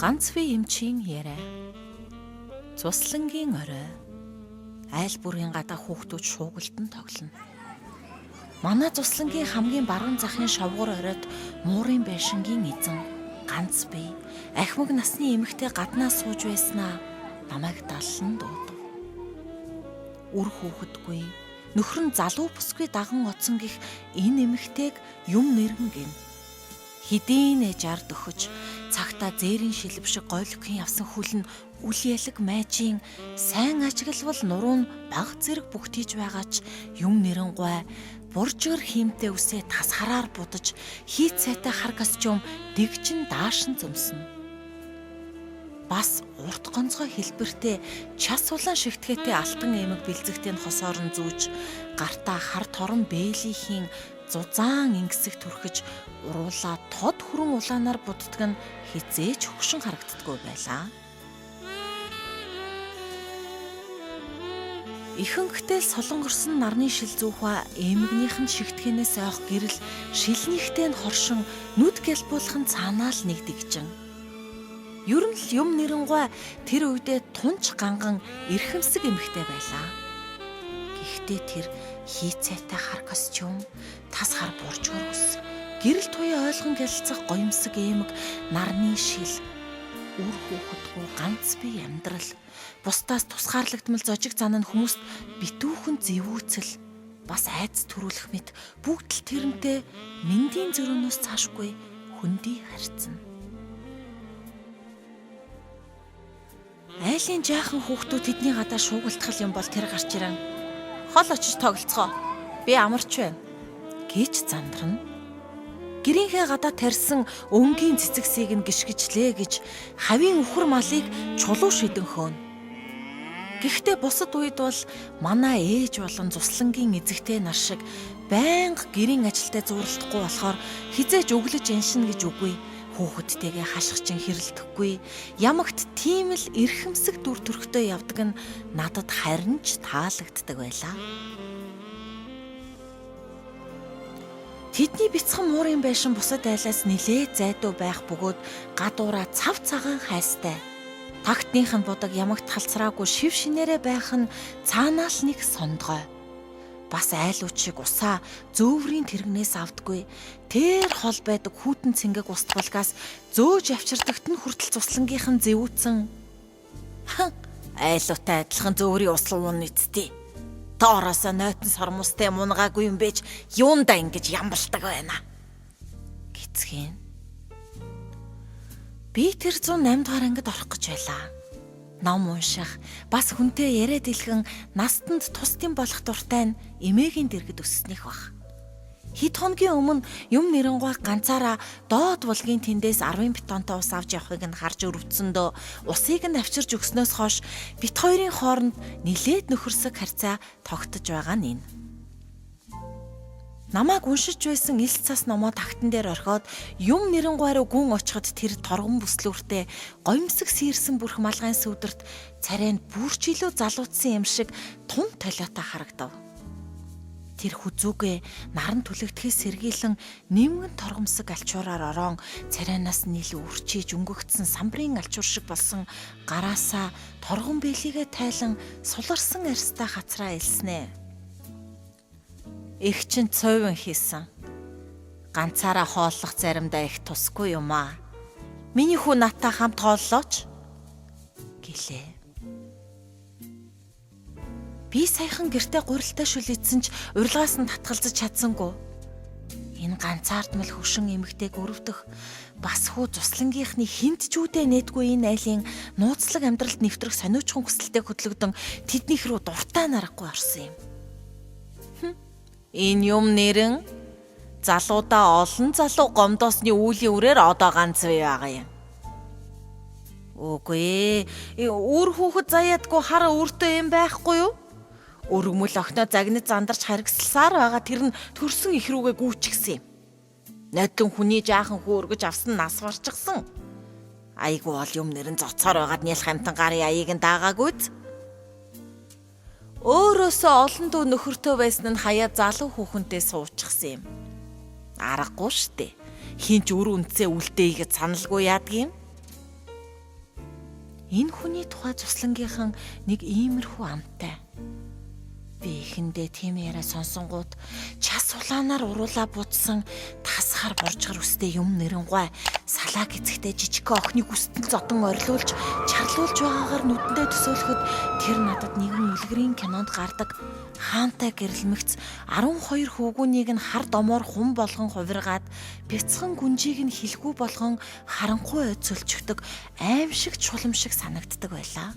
Ганц бие эмчийн яриа. Цуслангийн орой. Айл бүрийн гадаа хүүхдүүд шуугилдан тоглоно. Манай цуслангийн хамгийн баруун захын шовгор оройд муурын байшингийн эзэн ганц бие ахмаг насны эмэгтэй гаднаа сууж байснаа намайг даллан дуудав. Үр хүүхэдгүй нөхөр нь залуу бүсгүй даган оцсон гих энэ эмэгтэйг юм нэргэн гин. Хэдийн жард өгөж цагта зээрийн шилб шиг гойлгохын явсан хүл нь үл ялэг майжийн сайн ажиглавал нуруу нь баг зэрэг бүгтийж байгаач юм нэрэнгуй буржгэр хиймтэй үсээ тасхараар будаж хийц сайтай хар костюм дэгжин даашин зөмснө. Бас урт гонцгой хэлбэртэй час улаан шигтгэхтэй алтан эмэг бэлзэгтийн хосоор нь зүүж гартаа хар торон бээлийнхийн зузаан ингэсэг түрхэж уруулаа тод хүрэн улаанаар буддаг нь хизээж хөгшин харагддаггүй байлаа. Ихэнхдээ солонгорсон нарны шил зүүхва эмгнийх нь шигтгэнээс ойх гэрэл шилнийхтэй нь хоршин нүд гэлбуулах нь цаанаа л нэгдэгжин. Ер нь л юм нэрэнгуй тэр үедээ тунч ганган эрхэмсэг эмэгтэй байлаа. Гэхдээ тэр хийцээтэй хар костюм, тас хар буржгөр ус, гэрэл туяа ойлгон гялцах гоёмсог эмэг, нарны шил, үр хүүхэдгүй ганц бие амьдрал, бусдаас тусгаарлагдмал зожиг зан нь хүмүүст битүүхэн зэвүүцэл, бас айц төрүүлэх мэт бүгд л тэрнтэй мэндийн зөрөөнөөс цаашгүй хөндий харьцна. Айлын жаахан хүүхдүүд тэдний гадаа шуугилтгал юм бол тэр гарч ирэн. Хол очиж тоглоцгоо. Би амарч байна гэж зандарна. Гэрийнхээ гадаа тарьсан өнгийн цэцэгсийг нь гიშгэжлээ гэж хавийн үхэр малыг чулуу шидэн хөөн. Гэхдээ бусад үед бол манай ээж болон цуслангийн эзэгтэй нар шиг байнга гэрийн ажилтай зууралдахгүй болохоор хизээж өглөж эншин гэж үгүй. Хүүхэдтэйгээ хашгичин хэрэлдэхгүй ямагт тийм л эрхэмсэг дүр төрхтэй явдаг нь надад харин ч таалагддаг байлаа. Тэдний бяцхан муурын байшин бусад айлаас нэлээд зайдуу байх бөгөөд гадуураа цав цагаан хайстай. Тагтных нь будаг ямагт халцраагүй шив шинээрээ байх нь цаанаа л нэг сондгой. Бас айлууд шиг усаа зөөврийн тэрэгнээс авдаггүй. Тэр хол байдаг хүүтэн цэнгэг устгалгаас зөөж авчирдагт нь хүртэл цуслангийнхан зэвүүцэн. Айлуутай адилхан зөөврийн услал уун эцтэй. Тоороосоо нойтон сормустай мунгаагүй юм бэж юундаа ингэж ямбалдаг байна. Гэцгэн. Би тэр 108 дугаар ангид орох гэж байлаа. Ном унших, бас хүнтэй яриад илхэн настанд тусдим болох дуртай нь эмээгийн дэргэд өссөнийх баг. Хэд хоногийн өмнө юм нэрэнгуй ганцаараа доод булгийн тэндээс 10 бетонтой ус авч явахыг нь харж өрөвдсөндөө усыг нь авчирж өгснөөс хойш бит хоёрын хооронд нилээд нөхөрсөг харьцаа тогтож байгаа нь энэ. Намайг уншиж байсан элс цас номоо тагтан дээр орхиод юм нэрэнгуйруу гүн очиход тэр торгон бүслүүртэй гоёмсог сийрсэн бүрх малгайн сүудэрт царайнд бүрч илүү залуутсан юм шиг тун толиотой харагдав. Тэр хүзүүгээ наран түлэгдэхээс сэргийлэн нэмгэн торгомсог алчуураар орон царайнаас нийлүү үрчиж өнгөгдсөн самбрын алчуур шиг болсон гараасаа торгон бэлигээ тайлан суларсан арьстай хацраа илснэ. Их чин цойвон хийсэн. Ганцаараа хооллох заримдаа их тусгүй юм аа. Миний хүү натаа хамт хооллооч гэлээ. Би саяхан гэртээ гурилтай шүлээдсэн ч урилгаас нь татгалзаж чадсангүй. Энэ ганцаардмал хөшин эмэгтэйг өрөвдөх бас хүү цуслангийнхны хинт ч үдэ нэтгүй энэ айлын нууцлаг амьдралд нэвтрэх сониучхан хүсэлтэд хөдлөгдөн тэднийх рүү дуртай нарахгүй орсон юм. Энэ юм нэрэн залуудаа олон залуу гомдоосны үүлийн үрээр одоо ганц бай байгаа юм. Үгүй ээ, үр хүүхэд заяадгүй хар өөртөө юм байхгүй юу? Өргөмөл охиноо загнаж зандарч харгислсаар байгаа тэр нь төрсөн их рүүгээ гүйчихсэн юм. Нодлон хүний жаахан хүү өргөж авсан нь нас барчихсан. Айгу ол юм нэрэн зоцоор байгаад нялх амтан гарын аяыг нь даагаагүйз. Өөрөөсөө олон дүү нөхөртөө байсан нь хаяа залуу хүүхэнтэй суучихсан юм. Аргагүй штэ. Хинч үр үнцээ үлдээгээд саналгүй яадаг юм. Энэ хүний тухай Зуслангийнхан нэг иймэрхүү амтай. Би эхэндээ тийм яриа сонсонгууд час улаанаар уруулаа буудсан тасхаар боржгар үстэй юм нэрэнгуй салаа гизэгтэй жижигхэн охиныг үстэн зодон орилуулж чарлуулж байгаагаар нүдэндээ төсөөлөхөд тэр надад нэгэн үлгэрийн кинонд гардаг хаантай гэрэлмэгц 12 хүүгүүнийг нь хар домоор хум болгон хувиргаад бяцхан гүнжийг нь хилгүү болгон харанхуй өцөлчгдөг аимшиг чулам шиг санагддаг байлаа.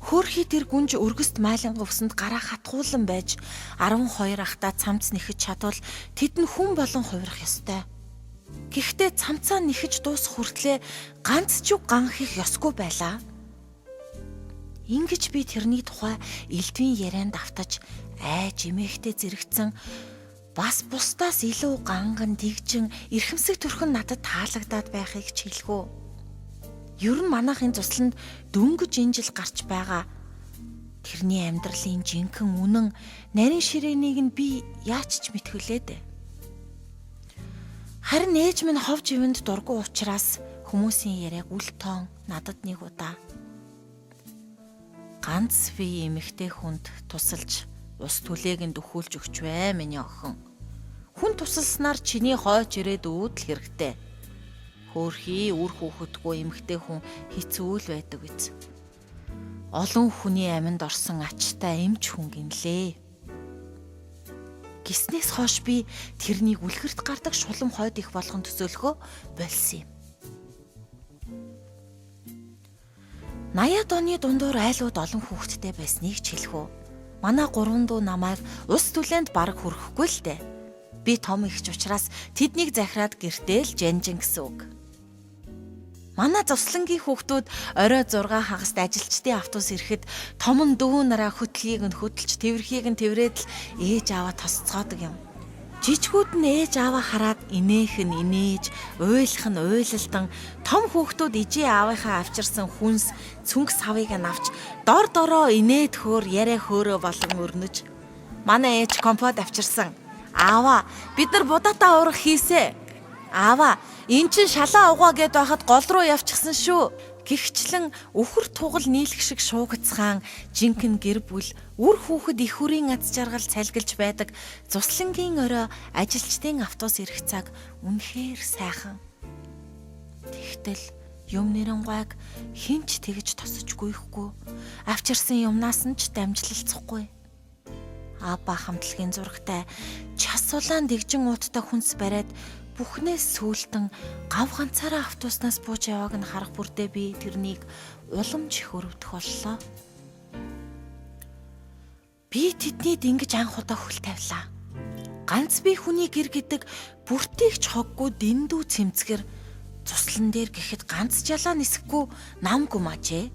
Хөөрхий тэр гүнж өргөст майланга усанд гараа хатгуулан байж 12 ахта цамц нэхэж чадвал тэд нь хүн болон хувирах ёстой. Гэхдээ цамцаа нэхэж дуусах хүртлээр ганц ч үг ганхих ёсгүй байлаа. Ингэж би тэрний тухай элдвийн ярианд автаж айж эмээхтэй зэрэгцэн бас бусдаас илүү ганган дэгжин эрхэмсэг төрхөн надад таалагдаад байхыг ч хэлэхүү. Ер нь манайхын Зусланд дөнгөж энэ жил гарч байгаа тэрний амьдралын жинхэнэ үнэн нарийн ширээнийг нь би яач ч мэдхүлээ дээ. Харин ээж минь хов живэнд дургу учраас хүмүүсийн яриаг үл тоон надад нэг удаа ганц би эмэгтэй хүнд тусалж ус түлээг нь дөхүүлж өгч бай миний охин. Хүн тусалснаар чиний хойч ирээд үүдл хэрэгтэй. Хөөрхий үр хүүхэдгүй эмэгтэй хүн хэцүү л байдаг биз. Олон хүний аминд орсон ачтай эмч хүн гинлээ. Гиснээс хойш би тэрнийг үлгэрт гардаг шулам хойд их болгон төсөөлөхөө болсон юм. 80-аад оны дундуур айлууд олон хүүхэдтэй байсныг ч хэлэхүү. Манай 3 дүү намайг ус түлээнд бараг хүрэхгүй л дээ. Би том ихч учраас тэднийг захираад гэртээ л жанжин гэсэн үг. Манай Зуслангийн хүүхдүүд орой 6 хагаст ажилчдын автобус ирэхэд том нь дүү нараа хөтлгийг нь хөдөлж тэвэрхийг нь тэврээд л ээж аваа тосцоодог юм. Жижигүүд нь ээж аваа хараад инээх нь инээж, уйлах нь уйлалдан том хүүхдүүд ижээ аавынхаа авчирсан хүнс цүнх савыг нь авч дор дороо инээд хөөр яриа хөөрөө болон өрнөж манай ээж компот авчирсан. Аава бид нар будаатай урах хийсэ. Аава эн чин шалаа угаа гэд байхад гол руу явчихсан шүү. Гихчлэн өхөр тугал нийлэх шиг шуугацхан жинхэнэ гэр бүл үр хүүхэд их хүрийн аз жаргал цалгилж байдаг Зуслангийн орой ажилчдын автобус ирэх цаг үнэхээр сайхан. Тэгтэл юм нэрэнгуйг хинч тэгж тосож гүйхгүй. Авчирсан юмнаас нь ч дамжлалцахгүй. Аба хамтлагийн зурагтай час улаан дэгжин ууттай хүнс бариад бүхнээс сүүлдэн гав ганцаараа автобуснаас бууж явааг нь харах бүрдээ би тэрнийг уламж их өрөвдөх боллоо. Би тэднийд ингэж анх удаа хөл тавилаа. Ганц би хүний гэр гэдэг бүртийг ч хоггүй дэндүү цэмцгэр Зуслан дээр гэхэд ганц жалаа нисэхгүй нам гумаажээ.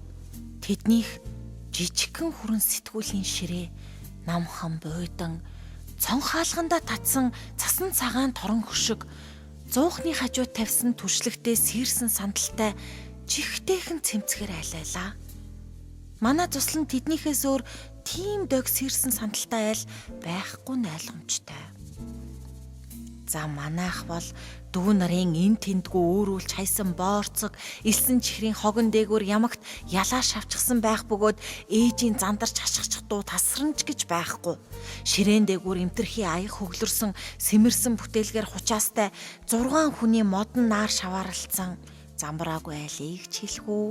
Тэднийх жижигхэн хүрэн сэтгүүлийн ширээ намхан бойдон цон хаалганда татсан цасан цагаан торон хөшиг зуухны хажууд тавьсан түшлэгтэй сэрсэн сандалтай чихтэйхэн цэмцгэр айлайлаа. Манай Зуслан тэднийхээс өөр тийм дог сэрсэн сандалтай айл байхгүй ойлгомжтой. За манайх бол дүү нарын эн тэндгүй өөрүүлж хайсан боорцог элсэн чихрийн хогон дээгүүр ямагт ялаа шавчихсан байх бөгөөд ээжийн зандарч хашгичих дуу тасранч гэж байхгүй. Ширээн дээгүүр эмтэрхий аяг хөглөрсөн сэмэрсэн бүтээлгээр хучаастай 6 хүний модон наар шавааралцсан замбраагүй айлыг ч хэлэхүү.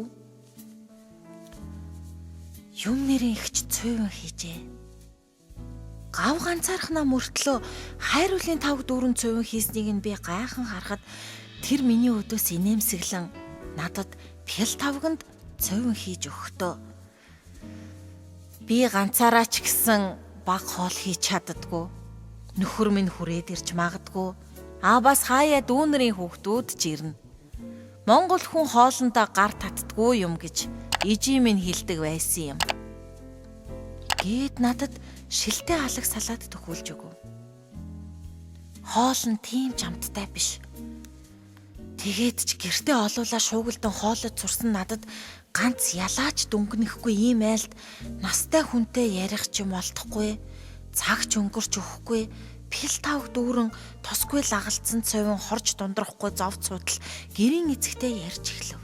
Юм нэрийн ихч цөөвөн хийжээ. Гав ганцаархнаа мөртлөө хайруулын тав дүүрэн цөөвөн хийснийг нь би гайхан харахад тэр миний өдөөс инээмсэглэн надад пял тавганд цөөвөн хийж өгөхдөө би ганцаараа ч гэсэн баг хоол хийж чаддаггүй. Нөхөр минь хүрээд ирж магадгүй. Бас хаяа дүүнэрийн хүүхдүүд ч ирнэ. Монгол хүн хоолндоо гар татдаггүй юм гэж ижи минь хэлдэг байсан юм. Гээд надад шилтэй алаг салаад төхүүлж өгөв. Хоол нь тийм жамттай биш. Тэгээд ч гэртээ олуулаа шуугилдан хоолой цурсан надад ганц ялаач дүнгэнэхгүй ийм айлд настай хүнтэй ярих ч юм олдохгүй, цаг ч өнгөрч өгөхгүй, пил тавг дүүрэн тосгүй лагалцсан цовин хорж дундрахгүй зов цуудал гэрийн эцэгтэй ярьж эхлэв.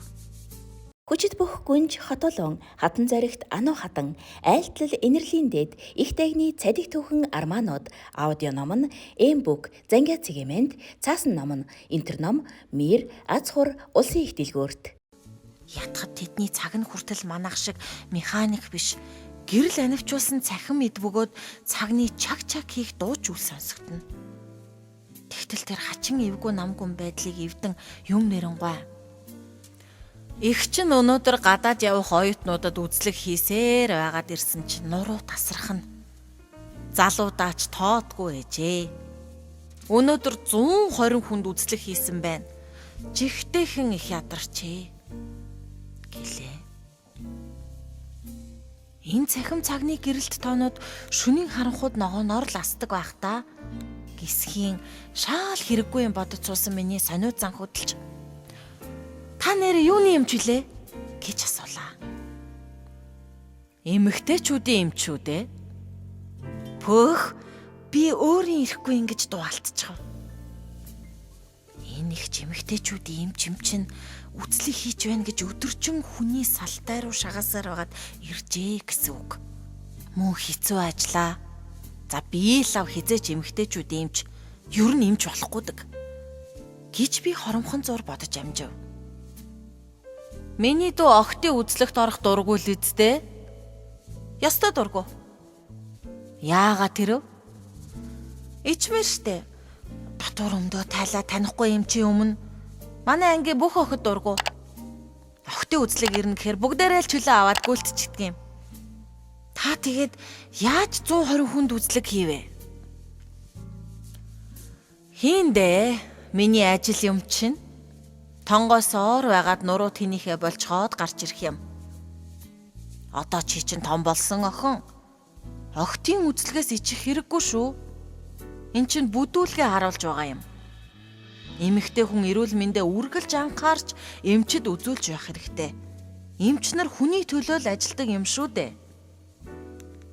Хүчит бүх гүнж хотолон хатан зоригт ану хатан айлтлал инэрлийн дэд их дайгны цадиг түүхэн армаанууд аудио ном нь Эмбүк Занга цэгэмэнд цаасан ном нь Интерном Мир Азхур улсын их дэлгүүрт. Ятгад тэдний цаг нь хүртэл манах шиг механик биш. Гэрэл анивчулсан цахим эд бөгөөд цагны чаг хийх дууч үл сонсогдно. Тэгтэл тэр хачин эвгүй намгүн байдлыг эвдэн юм нэрэнгуй. Их чинь өнөөдөр гадаад явах оюутнуудад үзлэг хийсээр байгаад ирсэн чинь нуруу тасрах нь. Залуудаач тоодгүй ээжээ. Өнөөдөр 120 хүнд үзлэг хийсэн байна. Жигтэйхэн их ядарчээ. Гэлээ. Энэ цахим цагны гэрэлт тоонууд шөнийн харанхуйд ногооноор л асдаг байх та. Гисхийн шаал хэрэггүй юм бодож суусан миний сониуд зан хөдөлж та нэр юуны эмч вүлээ гэж асуулаа. Эмэгтэйчүүдийн эмч үү дээ. Пөөх би өөрийн ирэхгүй ингэж дуалтчихв. Энэ их эмэгтэйчүүдийн эмч юм чинь үцлэг хийж байна гэж өдөржин хүний салтай руу шагаасаар байгаад иржээ гэсэн үг. Мөн хэцүү ажиллаа. За би лав хизээч эмэгтэйчүүдийн эмч ер нь эмч болохгүйдэг гэж би хоромхон зур бодож амжив. Миний дүү охтын үзлэгт орох дургүй л үсттэй. Ястай дургүй. Яагаад тэрв? Ичмэр штэ. Дотор өмдөө тайлаа танихгүй юм чи өмнө. Манай ангийн бүх охид дургүй. Охтын үзлэг ирнэ гэхээр бүгдээрээ л чөлөө аваад гүйлтчихдэг юм. Та тэгээд яаж 120 хүнд үзлэг хийвэ? Хиндэ миний ажил юм чинь. Тонгоос оор байгаад нуруу тэнийхээ болцоход гарч ирэх юм. Одоо чи чинь том болсон охин. Охтын үзлэгээс ичих хэрэггүй шүү. Эн чинь бүдүүлгээ харуулж байгаа юм. Эмэгтэй хүн эрүүл мэндэ үргэлж анхаарч эмчэд үзүүлж явах хэрэгтэй. Эмч нар хүний төлөө л ажилдаг юм шүү дээ.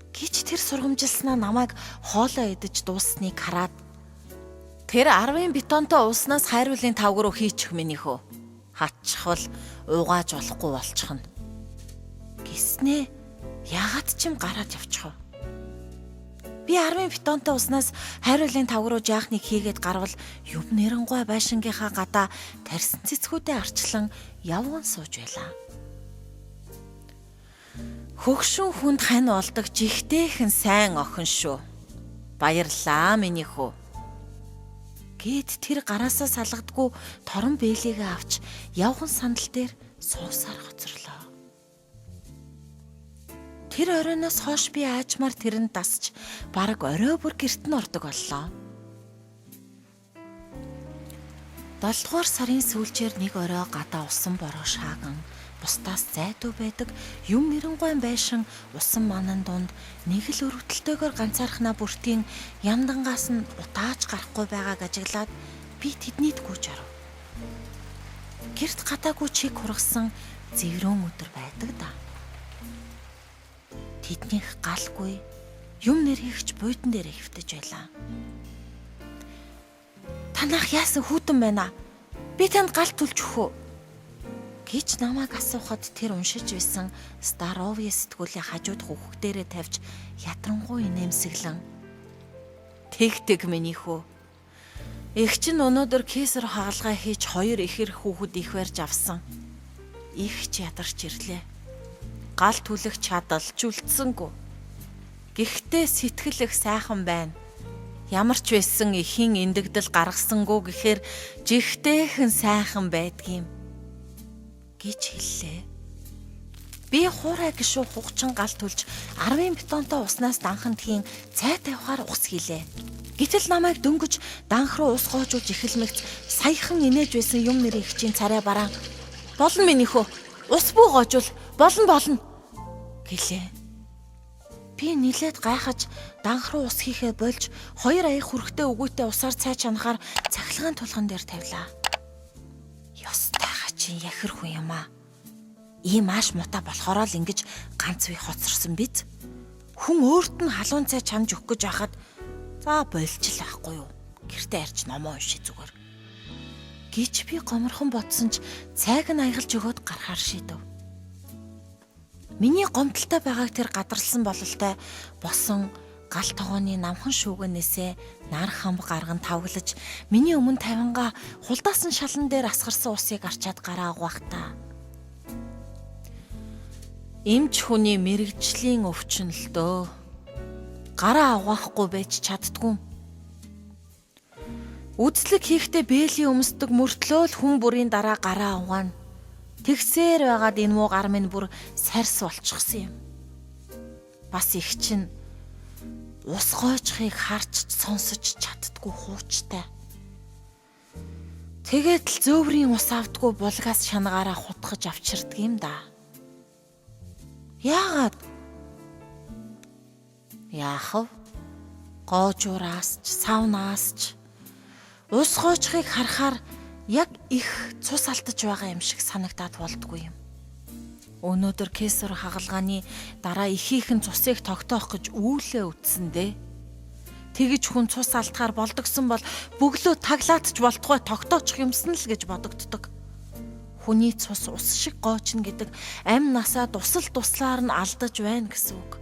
Гэж тэр сургамжилснаа намайг хоолоо идэж дуусныг хараад тэр 10-ын бетонтой ууснаас хайруулын тавг руу хийчих минийхөө. Хатчихвал угааж болохгүй болчихно. Гиснээ ягаад ч юм гараад явчих вэ? Би 10-ын бетонтой ууснаас хайруулын тавг руу жаахныг хийгээд гарвал юм нэрэнгуй байшингийнхаа гадаа тарьсан цэцгүүдээ арчлан явган сууж байлаа. Хөгшин хүнд хань болдог жигтэйхэн сайн охин шүү. Баярлаа минийхүү. Гэт тэр гараасаа салгадгүй торон бэлийгээ авч явган сандал дээр суусаар хоцорлоо. Тэр оройноос хойш би аажмаар тэрэнд дасч бараг орой бүр гэрт нь ордог боллоо. 7 дугаар сарын сүүлчээр нэг орой гадаа усан бороо шааган бусдаас зайдуу байдаг юм нэрэнгуй байшин усан манан дунд нэг л өрөвдөлтөөр ганцаархнаа бүртийн яндангаас нь утааж гарахгүй байгааг ажиглаад би тэднийд гүйж оров. Гэрт гадаагүй чиг хургасан зэврөн өдөр байдаг да. Тэднийх галгүй юм нэрхийгч буудан дээр хөвтөж байлаа. Танах яасан хүүтэн байна? Би танд галт түлж өгөө гэж намайг асуухад тэр уншиж байсан Старовье сэтгүүлийн хажууд хөвгөх дээрээ тавьж ядрангуй нэмсэглэн тэгтэг минийхүү. Эх чинь өнөөдөр кесар хаалгаа хийж 2 ихэр хүүхэд их барьж авсан. Их ч ядарч ирлээ. Гал түлэх чадал ч үлдсэнгүй. Гэхдээ сэтгэл их сайхан байна. Ямар ч байсан ихийн эндэгдэл гаргасангүй гэхээр жигтэйхэн сайхан байдгийм гэж хэллээ. Би хуурай гişүү хугчин гал түлж 10-ын бетонтой уснаас данхан тхийн цай тавихаар ус хийлээ. Гэтэл намайг дөнгөж данх руу ус гоожуулж эхэлмэгц саяхан инээж байсан юм нэр ихчийн царай бараан болно минийхөө ус бүү гоожуул болно гэлээ. Би нилээд гайхаж данх руу ус хийхээ болж 2 аяг хүрхтээ өгөөтэй усаар цай чанахаар цахилгаан тулган дээр тавилаа. Ёстайгаа чи яхирхүү юм аа. Ийм ааш мута болохоро л ингэж ганц бие хоцорсон биз. Хүн өөрт нь халуун цай чамж өгөх гэж байхад за болжил байхгүй юу. Гэртээ арч номоо унши зүгээр. Гэж би гоморхон бодсон ч цайг нь аягалж өгөөд гарахаар шийдэв. Миний гомдолтой байгааг тэр гадарлсан бололтой босон гал тогооны намхан шүүгэнээсээ нар хамб гарган тавглаж миний өмнө тавингаа хулдаасан шалан дээр асгарсан усыг арчаад гараа угаахтаа. Эмч хүний мэрэгжлийн өвчнөлтөө гараа угаахгүй байж чаддгүй. Үзлэг хийхдээ бээлийн өмсдөг мөртлөө л хүн бүрийн дараа гараа угаана. Тэгсээр байгаад энэ муу гар минь бүр сарс болчихсон юм. Бас их чинь ус гойчхыг харж сонсож чаддгүй хуучтай. Тэгээд л зөөврийн ус авдгүй булгаас шанагаараа хутгаж авчирдаг юм да. Яагаад? Яахав? Гоожуураас ч савнаас ч ус гойчхыг харахаар яг их цус алдаж байгаа юм шиг санагдаад болдгүй юм. Өнөөдөр кесар хагалгааны дараа ихийнхэн цусыг тогтоох гэж үүлээ үтсэндээ. Тэгэж хүн цус алдахаар болдгсон бол бөглөө таглаадч болтгой тогтоочих юмсан л гэж бодогддог. Хүний цус ус шиг гоочно гэдэг амь насаа туслаар нь алдаж байна гэсэн үг.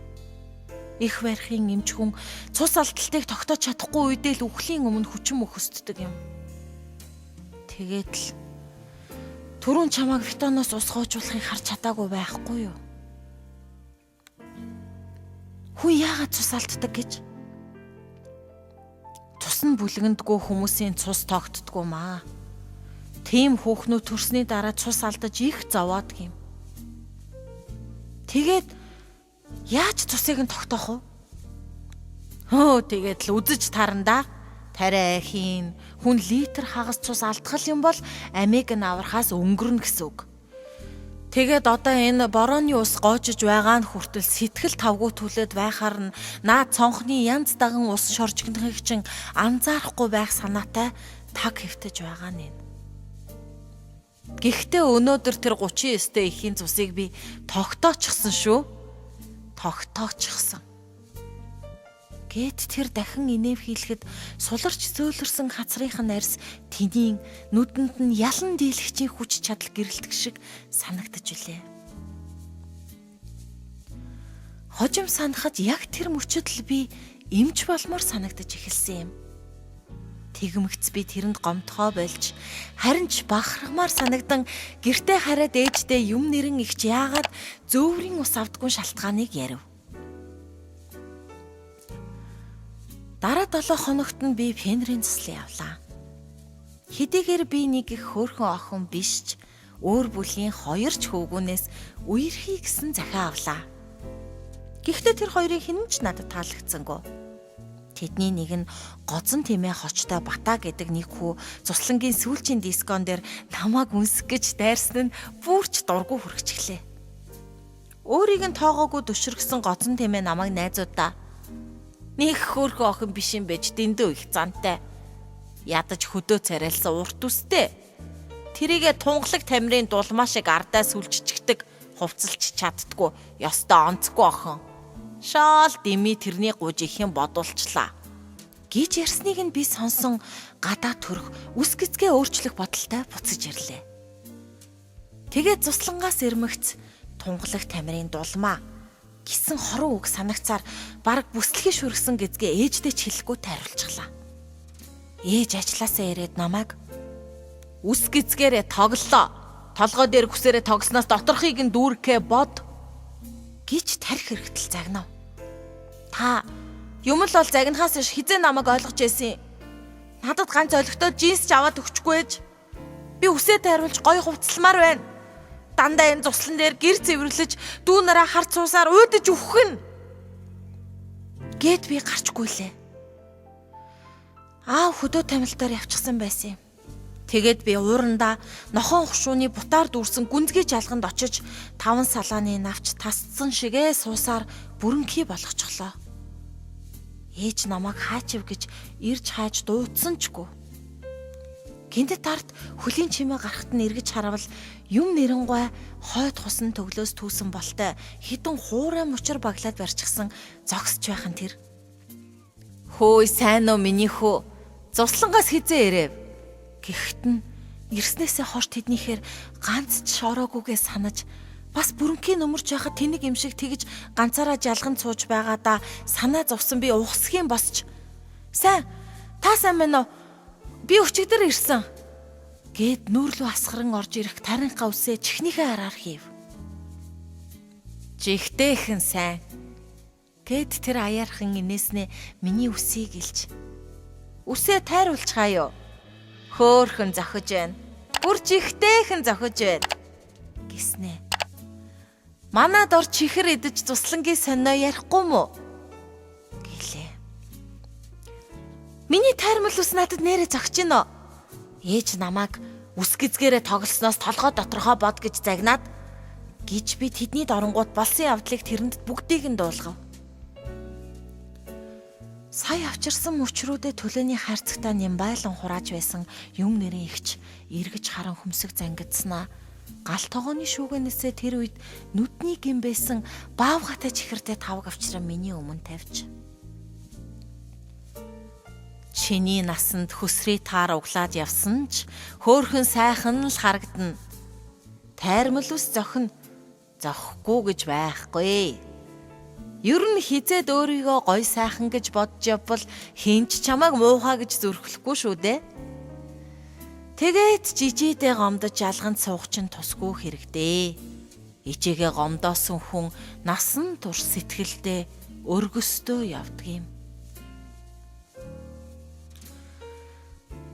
Их барихын эмч хүн цус алдалтыг тогтоож чадахгүй үедээ л үхлийн өмнө хүчин мөхөсддөг юм. Тэгээд л түрүүн чамааг бетоноос ус гоожуулахыг харж чадаагүй байхгүй юу? Хүн яагаад цус алддаг гэж? Цус нь бүлгэндгүй хүмүүсийн цус тогтдгүй маа. Тийм хүүхнүүд төрсний дараа цус алдаж их зовоод гим. Тэгээд яаж цусыг нь тогтоох вэ? Тэгээд л үзэж тарандаа. Тариа хийн хүн литр хагас цус алдгал юм бол амийг нь аврахаас өнгөрнө гэсэн үг. Тэгээд одоо энэ борооны ус гоожиж байгаа нь хүртэл сэтгэл тавгүй түлээд байхаар нь наад цонхны янз даган ус шоржигнохыг чин анзаарахгүй байх санаатай таг хэвтэж байгаа нь. Гэхдээ өнөөдөр тэр 39-тэй ихийн цусыг би тогтоочихсон шүү. Тогтоочихсон. Гэт тэр дахин инэв хийлгэхэд суларч зөөлрсөн хацрынхын арьс тэнийн нүдэнд нь ялан дийлэгчийн хүч чадал гэрэлтэх шиг санагдаж үлээ. Хожим санахад яг тэр мөчөд л би эмч болмоор санагдаж эхэлсэн юм. Тэгмэгц би тэрэнд гомдохоо болж харин ч бахархмаар санагдан гэртээ хараад ээждээ юм нэрэн ихч яагаад зөөврийн ус авдаггүй шалтгааныг ярив. Дараа 7 хоногт нь би Фенрийн заслан явлаа. Хэдийгээр би нэг их хөөрхөн охин биш ч өөр бүлийн 2 ч хөвгүүнээс үерхий гэсэн захиа авлаа. Гэхдээ тэр хоёрыг хэн ч надад таалагдсангүй. Тэдний нэг нь гоцон тэмээ хочтой Бата гэдэг нэг хүү Цуслангийн сүүлчийн дискон дээр намайг үнсэх гэж дайрсан нь бүрч дургу хүрчихлээ. Өөрийг нь тоогоогүй төшөргсөн гоцон тэмээ намайг найзуудаа нэг хөөрхөн охин биш юм байж дэндүү их зантай. Ядаж хөдөө царайлсан урт үстэй. Тэрийгэ тунгалаг тамирын дулмаа шиг ардаа сүлжчихдэг, хувцалж чаддгүй, ёстой онцгүй охин. Шаал дими тэрний гуж ихэн бодулчлаа. Гэж ярьсныг нь би сонсон гадаа төрөх үс гисгээ өөрчлөх бодолтой буцаж ирлээ. Тэгээд Цуслангаас ирмэгц тунгалаг тамирын дулмаа гисэн хорон үг санагцаар бараг бүслэхий шүргсэн гэзгээ ээждээ ч хэлэхгүй тайруулчихлаа. Ээж ажилласаа ирээд намайг үс гизгээрээ тоглолоо. Толгой дээр хүсээрээ тоглосноос доторхыг нь дүүрхээ бод гэж тарих хэрэгтэл загнав. Та юм л бол загнахаас иш хизээ намайг ойлгож байсан. Надад ганц олигтой джинс ч аваад өгчихгүй ээж. Би үсээ тайруулж гоё хувцалмаар байна. Дандаа энэ цуслан дээр гэр цэвэрлэж дүү нараа хар цуусаар уудаж өөхөн. Гэт би гарчгүй лээ. Аав хөдөө тамилтаар явчихсан байсан юм. Тэгээд би уурандаа нохон хушууны бутаар дүүрсэн гүнзгий жалганд очиж 5 салааны навч тасцсан шигээ суусаар бүрэнхий болгочихлоо. Ээж намайг хаачив гэж ирж хааж дуудсан чгүй. Гинтэд тарт хөлийн чимээ гарахт нь эргэж харавал юм нэрэнгуй хойд хусан төглөөс түүсэн болтой хідэн хуурай мучир баглаад барьчихсан зогсож байхын тэр. Хөөе сайн уу миний хөө. Цуслангаас хизээ ирэв. Гэхдээ ирснээсээ хойш тэднийхээр ганц ч шороогүйгээ санаж Бас бүрэнхийн нөмөрч байхад тэнийг юм шиг тэгж ганцаараа жалган сууж байгаадаа санаа зовсон би ухсхийн босч. Сайн байна уу? Би өчигдөр ирсэн. Гэт нүүрлүү асгаран орж ирэх таринхаа үсээ чихнийхээ хараар хийв. Жигтэйхэн сайн. Гэт тэр аяархан инээснээ миний үсийг илж. Үсээ тайруулчихаа юу? Хөөхөн зохиж байна. Бүр жигтэйхэн зохиж байна. Гиснэ. Манад ор чихэр идэж туслангийн сонио ярихгүй мүү? Гэлээ. Миний тайрмал ус надад нэрэ зогч гинөө. Ээж намайг ус гизгээрээ тоглосноос толгой доторхоо бод гэж загнаад гэж би тэдний доронгууд болсон явдлыг тэрэнд бүгдийг нь дуулгав. Сая авчирсан мөчрүүдээ төлөөний хайрцагтаа нямбайлан хурааж байсан юм нэрийн ихч эргэж харан хөмсөг зангидснаа гал тогооны шүүгэнээсээ тэр үед нүдний гин байсан баавгатай чихэртэй тавг авчраа миний өмнө тавьж. Чиний насанд хөсрий таар углаад явсан ч хөөхөн сайхан л харагдана. Тайрмал ус зохихгүй гэж байхгүй. Ер нь хизээд өөрийгөө гой сайхан гэж бодж явбал хинч чамайг муухай гэж зөрөхлөхгүй шүү дээ. Тэгээд жижидээ гомдож жалганд суух чинь тусгүй хэрэгтэй. Ичээгээ гомдоосон хүн насан турш сэтгэлдээ өргөстөө явдаг юм.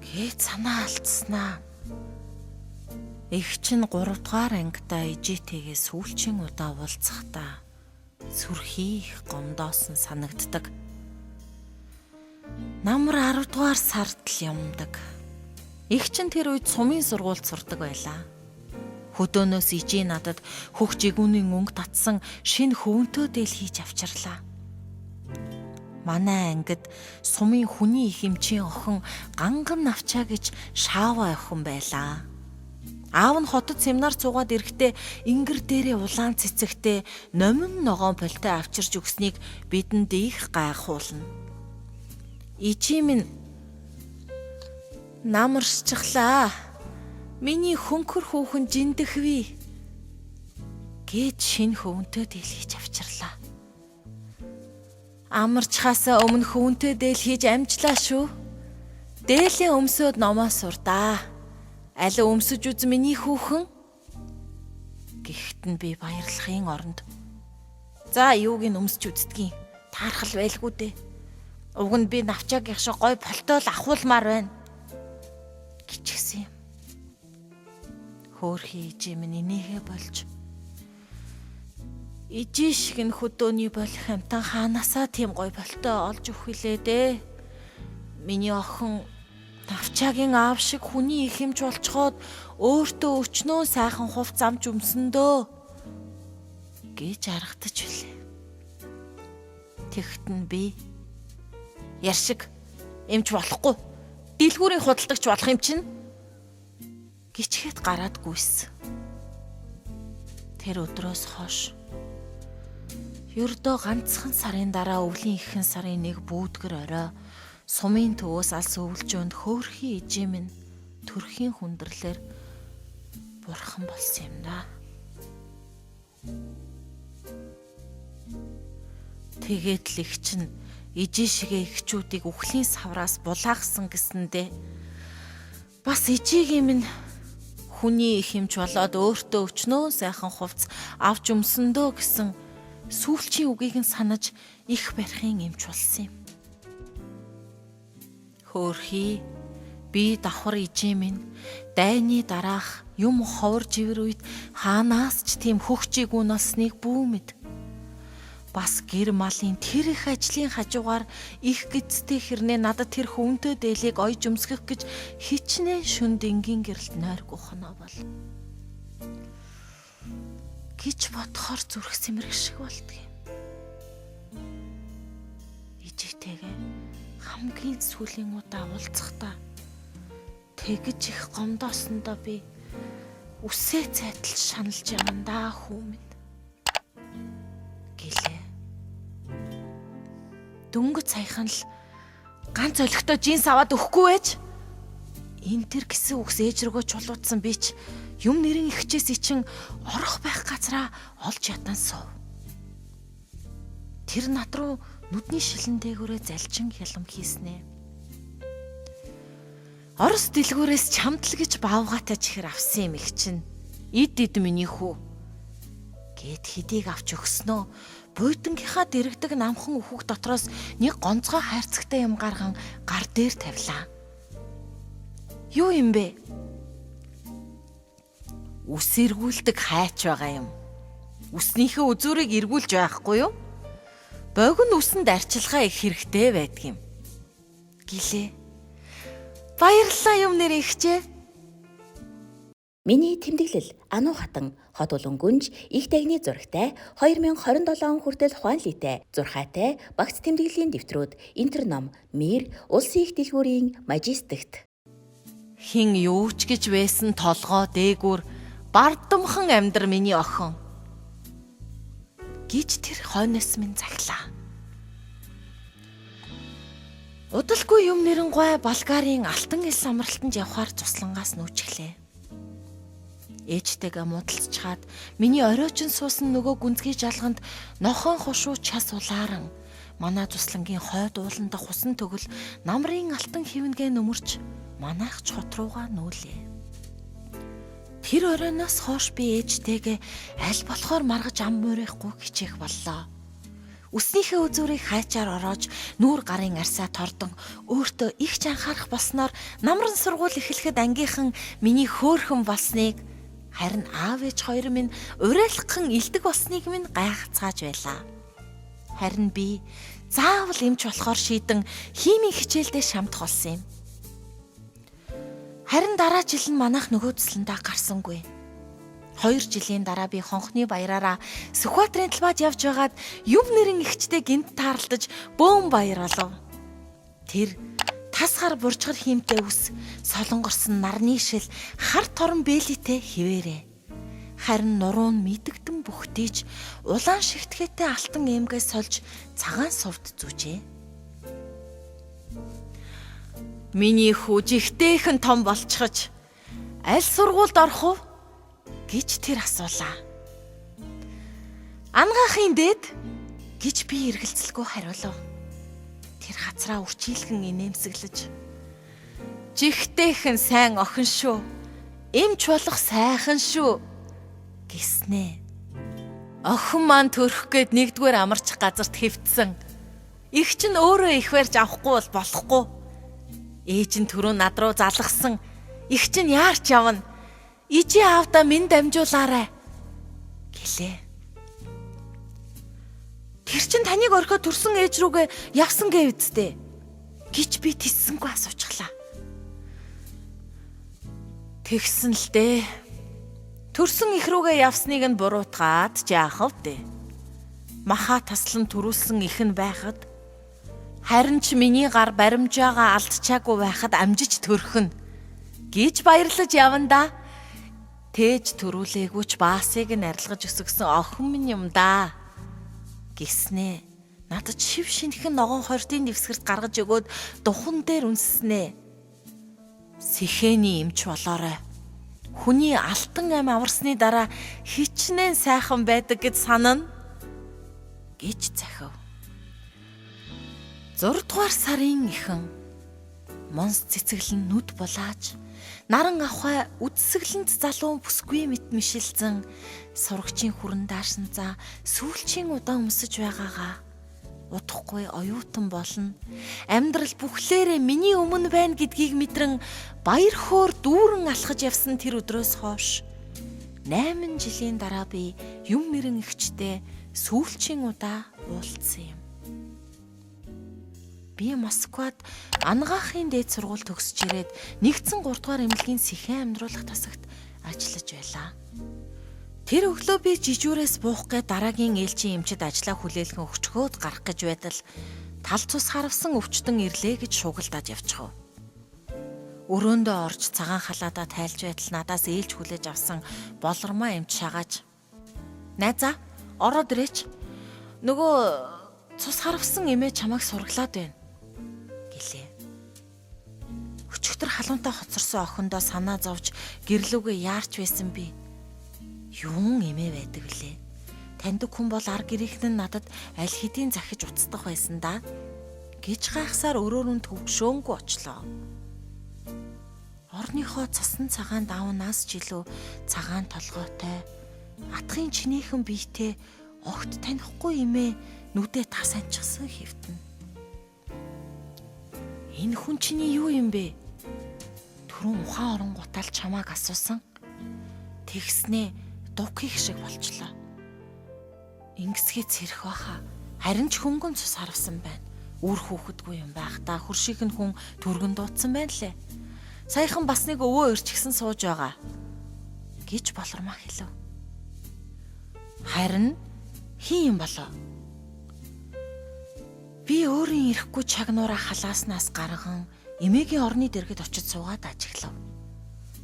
Гэт санаа алдснаа. Их чинь 3 дугаар ангидаа ижээтэйгээ сүүлчийн удаа уулзахдаа сүрхий их гомдоосон санагддаг. Намар 10 дугаар сард л юмдаг. Их чинь тэр үед сумын сургуульд сурдаг байлаа. Хөдөөнөөс ижээ надад хөх жигүүнийн өнгө татсан шинэ хөвөнтөө дээл хийж авчирлаа. Манай ангид сумын хүний их эмчийн охин Ганган Навчаа гэж шаава охин байлаа. Аав нь хотод семинар цугаад ирэхдээ ингэр дээрээ улаан цэцэгтэй номин ногоон полтой авчирч өгснийг бидэнд их гайхуулна. Ичи минь намарсчихлаа. Миний хөнхөр хүүхэн жиндэхвэ. Гээд шинэ хөвөнтөө дээл хийж авчирлаа. Амарчхаасаа өмнө хөвөнтөө дээл хийж амжлаа шүү. Дээлээ өмсөд номоо сурдаа. Аль өмсөж үз миний хүүхэн? Гэхдээ би баярлахын оронд. За юуг нь өмсөж үздгийг таархал байлгүй дээ. Уг нь би Навчаагийн шиг гой полтол ахуулмаар байна. Гिचгсэн юм. Хөөхий ижээ минь инээхэ болж. Ижээ шиг нь хөдөөний болох амтан хаанасаа тийм гой полтой олж өгөх вүлээ дээ. Миний охин Навчаагийн аав шиг хүний их юмч болцоход өөртөө өчнөө сайхан хувц замч өмсөндөө гэж аргадаж билээ. Тэгтэн би яршиг эмч болохгүй. Дэлгүүрийн худалдагч болох юм чинь гिचхэд гараад гүйсэн. Тэр өдрөөс хойш ердөө ганцхан сарын дараа өвлийн ихэнх сарын 1 бүүдгэр орой сумын төвөөс алс өвлжөөнд хөөхий ижээ минь төрхийн хүндрэлээр бурхан болсон юм да. Тэгээд л их чинь ижээ шигээ ихчүүдийг үхлийн савраас булаахсан гэсэндээ бас ижээгийн минь хүний их юмч болоод өөртөө өчнөө сайхан хувц авч өмсөндөө гэсэн сүүлчийн үгийг нь санаж их барихын эмч болсон юм. Хөөхий би давхар ижээ минь дайны дараах юм ховор живэр үед хаанаас ч тийм хөгчийг үн олсныг бүү мэд. Бас гэр малын тэр их ажлын хажуугаар их гидстэй хэрнээ надад тэр хөвөнтөө дээлийг ойж өмсгөх гэж хичнээн шүнд энгийн гэрэлт нойргүй хоноо бол. Гэж бодохоор зүрх сэмэрх шиг болдгийг. Ижээтэйгээ хамгийн сүүлийн удаа уулзахдаа тэгж их гомдоосондоо би үсээ цайтал шаналж явандаа хүүмэд гэлээ. Дөнгөж саяхан л ганц олигтой жинс аваад өгөхгүй байж энэ тэр гэсэн үгс ээж рүүгөө чулуудсан би ч Юм нэрийн ихчээс ичин орох байх газараа олж ядан суув. Тэр над руу нүдний шилэн дээгүүрээ залчин хялам хийснэ. Орос дэлгүүрээс чамдал гэж баавгаатай чихэр авсан юм их чинь. Эд миний хүү. Гэт хэдийг авч өгснөө. Буйдангийнхаа дэрэгдэг намхан үхэг дотроос нэг гонцгой хайрцагтай юм гарган гар дээр тавилаа. Юу юм бэ? Үс эргүүлдэг хайч байгаа юм. Үснийхээ үзүүрийг эргүүлж байхгүй юу? Богино үсэнд арчилгаа их хэрэгтэй байдаг юм. Гэлээ. Баярлалаа юм нэр ихчээ. Миний тэмдэглэл Ану хатан хот улан гүнж их дайны зурагтай 2027 хүртэл ухаанлитай зурхаатай багц тэмдэглэлийн дэвтрүүд Интерном Мир улсын их дэлгүүрийн мажистикт Хин юу ч гэж байсан толгоо дээгүүр бардамхан амьдр миний охин гэж тэр хойноос минь захилаа. Удалгүй юм нэрэн гой Болгарын алтан элс амралтанд явхаар цуслангаас нүүчихлээ. Ээжтэйгээ муудалцчихад миний оройчин суусан нөгөө гүнзгий жалганд нохон хушуу час улааран манай туслангийн хойд уулан дах хусан төгөл намрын алтан хивнгээ нөмөрч манайх чот руугаа нүүлээ. Тэр оройноос хойш би ээжтэйгээ аль болохоор маргаж ам муурайхгүй хичээх боллоо. Үснийхээ үзүүрийг хайчаар ороож нүүр гарын арсаа тордон өөртөө их ч анхаарах болсноор намран сургууль эхлэхэд ангийнхан миний хөөхөн болсныг харин аав ээж хоёр минь урайлаххан илдэг болсныг минь гайхацгааж байлаа. Харин би заавал эмч болохоор шийдэн химийн хичээлдээ шамдах болсон юм. Харин дараа жил нь манайх нөгөө төслөндөө гарсангүй. 2 жилийн дараа би хонхны баяраараа Сүхбаатарын талбайд явж байгаад юм нэрэн ихчтэй гинт таарлаж бөөн баяр олов. Тэр тасгар буржгар хиймтэй ус солонгорсон нарны шил хар торон бэлитэй хിവэрэ. Харин нуруунд мэдэгдэн бүхтийж улаан шигтгэхтэй алтан эмгээ сольж цагаан сувд зүүжээ. Миний хүү жигтэйхэн том болчихож аль сургуульд орох вэ гэж тэр асуулаа. Ангаахын дээд гэж би эргэлзэлгүй хариулав. Тэр хацраа үрчийлгэн инээмсэглэж жигтэйхэн сайн охин шүү. Эмч болох сайхан шүү гэснэ. Охин маань төрөх гээд нэгдүгээр амарч газарт хэвтсэн. Их ч нь өөрөө их барьж авахгүй бол болохгүй. Ээж нь түрүү над руу залгсан. Их ч нь яарч явна. Ижи аавда минь дамжуулаарай гэлээ. Тэр чин таныг орхиод төрсөн ээж рүүгээ явсан гээ үсттэй гэж би тиссэнгүй асуучихлаа. Тэгсэн л дээ. Төрсөн их рүүгээ явсныг нь буруутгаад жаахав дээ. Маха таслан төрүүлсэн их нь байхад харин ч миний гар баримжаагаа алдчаагүй байхад амжиж төрхөн гэж баярлаж явна да. Тээж төрүүлээгүйч баасыг нь арилгаж өсгсөн охин минь юм да гэснэ. Надад шив шинхэн ногоон хордын дэвсгэрт гаргаж өгөөд духан дээр үнснэ. Сэхэний эмч болоорой. Хүний алтан ам аварсны дараа хичнээн сайхан байдаг гэж санана гэж захив. 6 дугаар сарын эхэн монс цэцэглэн нүд булааж наран авхай үдсэглэнт залуу бүсгүй мэт мишилзэн сурагчийн хүрэн даарсан за сүүлчийн удаан өмсөж байгаагаа удахгүй оюутан болно. Амьдрал бүхлээрээ миний өмнө байна гэдгийг мэдрэн баяр хөөр дүүрэн алхаж явсан тэр өдрөөс хойш 8 жилийн дараа би юм нэрэн ихчтэй сүүлчийн удаа уулзсан юм. Би Москвад ангаахын дээд сургууль төгсөж ирээд нэгдсэн 3 дугаар эмнэлгийн сэхэн амьдруулах тасагт ажиллаж байлаа. Тэр өглөө би жижүүрээс буух гэ дараагийн ээлжийн эмчид ажлаа хүлээлгэн өчгөөд гарах гэж байтал тал цус харавсан өвчтөн ирлээ гэж шуугилдаад явчихв. Өрөөндөө орж цагаан халаадаа тайлж байтал надаас ээлж хүлээж авсан болормоо эмч шагааж "Найзаа, ороод ирээч. Нөгөө цус харавсан эмээ чамайг сургалаад байна" гэлээ. Өчигдөр халуунтай хоцорсон охиндоо санаа зовж гэрлүүгээ яарч байсан би. Юун эмээ байдаг вүлээ. Таньдаг хүн бол ар гэрийнхэн нь надад аль хэдийн захиж уцдах байсан да. Гэж гайхсаар өрөөрөнд төвшөөнгүй очлоо. Орныхоо цасан цагаан давнаас ч илүү цагаан толгойтой, атгын чинийхэн биетэй огт танихгүй эмээ нүдээ тас анчихсан хэвтэн. Энэ хүн чиний юу юм бэ? Түрүүн ухаан оронгуудаа чамааг асуусан. Тэгснээ дуг хийх шиг болчлоо. Ингэсгээ цэрх баха. Харин ч хөнгөн цус харвсан байна. Үр хүүхэдгүй юм байх та хөршийнх нь хүн түргэн дуудсан байна лээ. Саяхан бас нэг өвөө өрчгсөн сууж байгаа гэж болормоо хэлв. Харин хин юм болоо? Би өөрийн ирэхгүй чагнуураа халааснаас гарган эмээгийн орны дэргэд очиж суугаад ажиглав.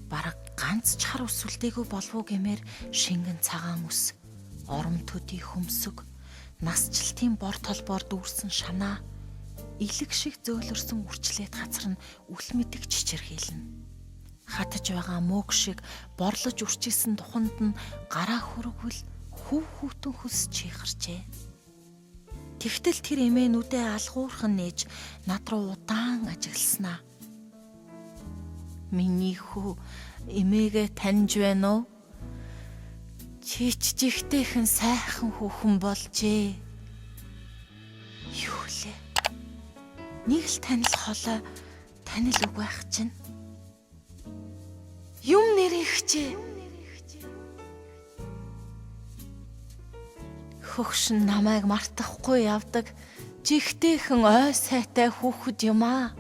Бараг ганц ч хар үсвэлтэйгүй болов гэмээр шингэн цагаан үс, ором төдий хөмсөг, насжилтын бор толбоор дүүрсэн шанаа, илэг шиг зөөлөрсөн үрчлээд газар нь үл мэдэг чичирхийлнэ. Хатаж байгаа мөөг шиг борлож үрчилсэн туханд нь гараа хөргвөл хүүв хүүтэн хөс чихэрчээ. Тэгтэл тэр эмээ нүдээ алгуурхан нээж над руу удаан ажигласнаа. Миний хүү эмээгээ таньж байна уу? Чи ч жигтэйхэн сайхан хүүхэн болжээ. Юу лээ? Нэг л танил холой танил үг байх чинь. Юм нэрийгчээ. Хөгшин намайг мартахгүй явдаг жигтэйхэн ой сайтай хүүхэд юм аа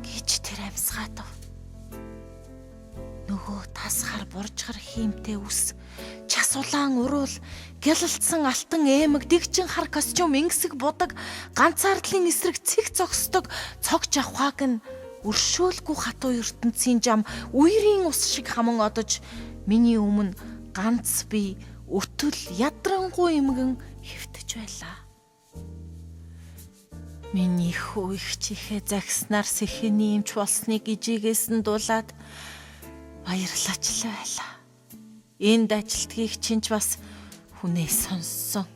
гэж тэр амьсгаатав. Нөгөө тасхар буржгар хиймтэй үс, час улаан уруул, гялалцсан алтан аймаг, дэгжин хар костюм ингэсэг будаг, ганцаардлын эсрэг цэг зогсдог цогж авхааг нь өршөөлгүй хатуу ертөнцийн жам үерийн ус шиг хаман одож миний өмнө ганц би өтөл ядрангуй эмгэн хэвтэж байлаа. Миний хүү их чихээ загснаар сэхэний эмч болсныг ижигээс нь дуулаад баярлаачлаа байлаа. Энд ажилтгийг чинч бас хүнээ сонссон.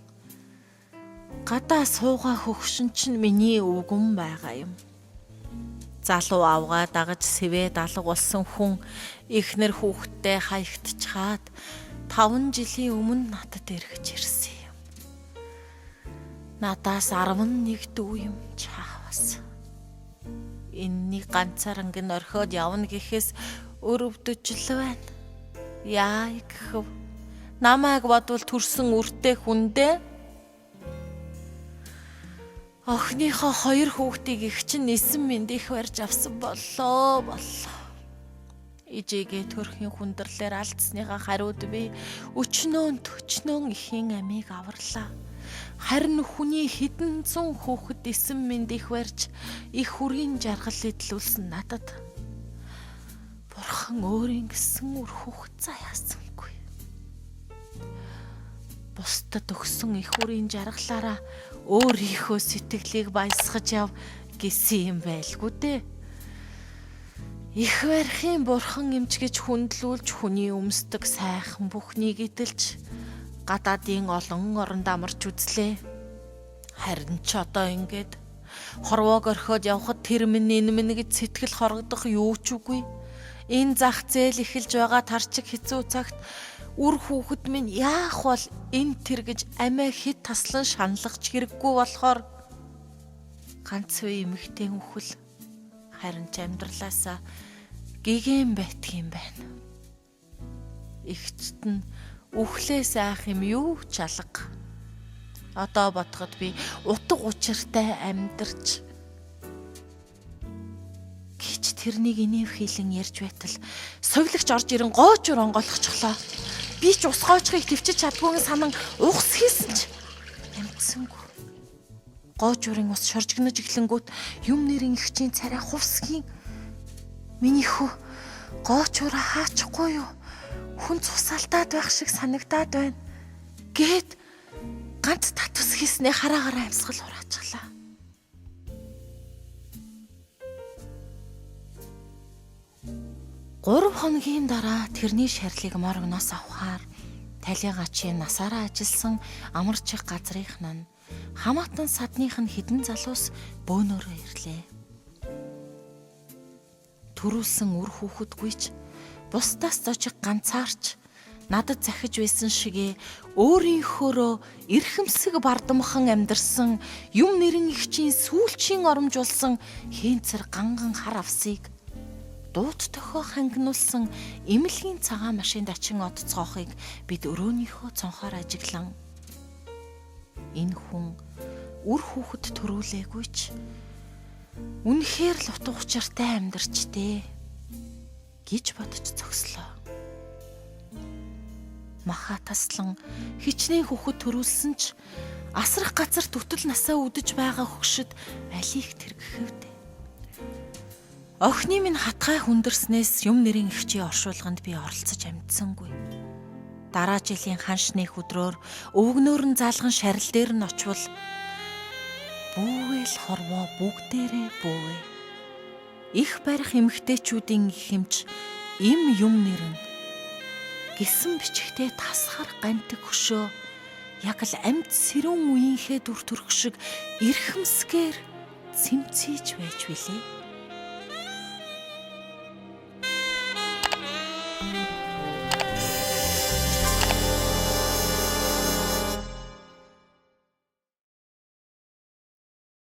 Гадаа суугаа хөгшин чинь миний өвгөн байгаа юм. Залуу авгаа дагаж сэвэ далга болсон хүн ихнэр хүүхдтэй хаягдчихад 5 жилийн өмнө надад эргэж ирсэн юм. Надаас 11 дүү юм чаавас. Энэний ганцаарнг нь орхиод явна гэхээс өрөвдөж л байна. Яа гэв? Намайг бодвол төрсөн үртэй хүндээ. Охиныхоо 2 хүүхдийг их чинь нисэн мэндих барьж авсан боллоо. Ижигээ төрхийн хүндрэлээр алдсныхаа хариуд би өчнөөн төчнөөн ихийн амийг аварлаа. Харин хүний хэдэн зуун хүүхэд нисэн мэндих барьж их хүргийн жаргал идэлүүлсэн надад Бурхан өөрийн гэсэн үр хүүхэд заяасангүй. Бусдад өгсөн их үрийн жаргалаараа өөрийнхөө сэтгэлийг баясгаж яв гэсэн юм байлгүй дээ. Их барихын Бурхан эмчгэж хүндлүүлж хүний өмсдөг сайхан бүхнийг идэлж гадаадын олон оронд амарч үзлээ. Харин ч одоо ингээд хорвоог орхиод явхад тэр минь энэ минь гэж сэтгэл хоргодох юу ч үгүй. Энэ зах зээл эхэлж байгаа тарчиг хэцүү цагт үр хүүхэд минь яах бол энэ тэр гэж амиа хит таслан шаналгаж хэрэггүй болохоор ганц үе эмэгтэй үхэл харин ч амьдралаасаа гэгэн байтг юм байна. Игчт нь үхлээс айх юм юу ч алга. Одоо бодоход би утга учиртай амьдарч гэж тэрнийг инэв хийлэн ярьж байтал совилагч орж ирэн гоочор онгойлгочихлоо. Би ч ус гоочхыг төвчж чаддгүйн санан ухс хийсэн ч амтсангүй. Гоочурын ус шоржигнож эхлэнгүүт юм нэрийн ихчийн царай хувсгийн миний хүү гоочураа хаачихгүй юу? Хүн цусалтаад байх шиг санагдаад байна. Гээд ганц татвс хийснээ хараагаар амьсгал ураачихлаа. 3 хоногийн дараа тэрний шарилыг моргноос авахаар талигаачийн насаараа ажилласан амарчих газрынх нь хамаатан садных нь хідэн залуус бөөнөрөө ирлээ. Төрүүлсэн үр хүүхэдгүйч бусдаас зожиг ганцаарч надад захиж байсан шигээ өөрийнхөөрөө эрхэмсэг бардамхан амьдарсан юм нэрэн ихчийн сүүлчийн оромжуулсан хээнцэр ганган хар авсыг дуут тохио хангинуулсан эмнэлгийн цагаан машинд ачин одцоохыг бид өрөөнийхөө цонхоор ажиглан энэ хүн үр хүүхэд төрүүлээгүйч үнэхээр л утга учиртай амьдарч дээ гэж бодож зогслоо. Маха таслан хичнээн хүүхэд төрүүлсэн ч асрах газар түтэл насаа үдэж байгаа хөгшөд алийг тэргэхэвдэ. Охины минь хатгай хүндэрснээс юм нэрийн ихчийн оршуулганд би оролцож амьдсангүй. Дараа жилийн ханшных өдрөөр өвгнөөр нь заалган шарил дээр нь очвол бүүвэл хорвоо бүгдээрээ бүүвэ. Их барих эмэгтэйчүүдийн их хэмж им юм нэрэн гисэн бичгтээ тасхар гантик хөшөө яг л амьд сэрүүн үеийнхээ дүр төрх шиг эрхэмсгээр цэмцээж байж билээ.